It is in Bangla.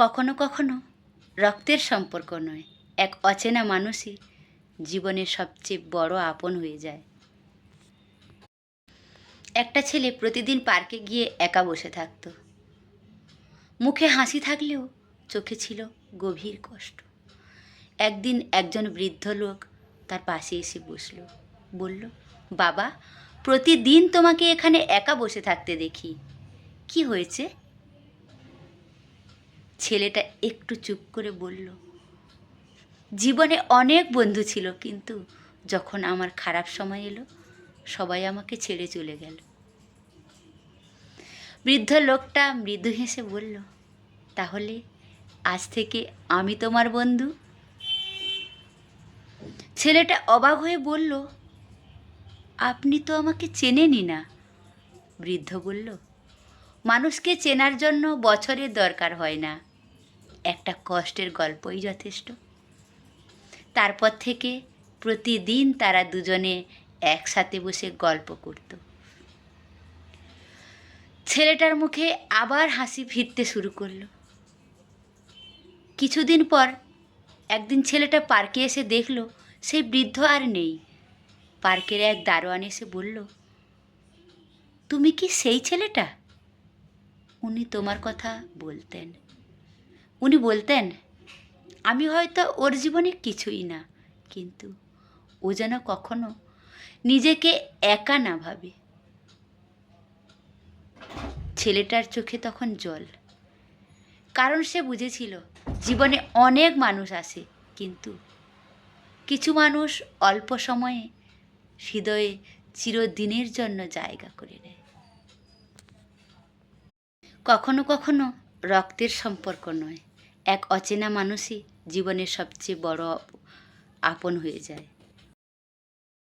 কখনো কখনো রক্তের সম্পর্ক নয়, এক অচেনা মানুষই জীবনের সবচেয়ে বড় আপন হয়ে যায়। একটা ছেলে প্রতিদিন পার্কে গিয়ে একা বসে থাকতো। মুখে হাসি থাকলেও চোখে ছিল গভীর কষ্ট। একদিন একজন বৃদ্ধ লোক তার পাশে এসে বসল, বলল, বাবা, প্রতিদিন তোমাকে এখানে একা বসে থাকতে দেখি, কি হয়েছে? ছেলেটা একটু চুপ করে বলল, জীবনে অনেক বন্ধু ছিল, কিন্তু যখন আমার খারাপ সময় এলো সবাই আমাকে ছেড়ে চলে গেল। বৃদ্ধ লোকটা মৃদু হেসে বলল, তাহলে আজ থেকে আমি তোমার বন্ধু? ছেলেটা অবাক হয়ে বলল, আপনি তো আমাকে চেনেনই না। বৃদ্ধ বলল, মানুষকে চেনার জন্য বছরের দরকার হয় না, একটা কষ্টের গল্পই যথেষ্ট। তারপর থেকে প্রতিদিন তারা দুজনে একসাথে বসে গল্প করত। ছেলেটার মুখে আবার হাসি ফিরতে শুরু করলো। কিছুদিন পর একদিন ছেলেটা পার্কে এসে দেখল সেই বৃদ্ধ আর নেই। পার্কের এক দারোয়ান এসে বলল, তুমি কি সেই ছেলেটা? উনি তোমার কথা বলতেন। উনি বলতেন, আমি হয়তো ওর জীবনে কিছুই না, কিন্তু ও যেন কখনো নিজেকে একা না ভাবে। ছেলেটার চোখে তখন জল, কারণ সে বুঝেছিল জীবনে অনেক মানুষ আসে, কিন্তু কিছু মানুষ অল্প সময়ে হৃদয়ে চিরদিনের জন্য জায়গা করে নেয়। কখনো কখনো রক্তের সম্পর্ক নয়, এক অচেনা মানুষই জীবনের সবচেয়ে বড় আপন হয়ে যায়।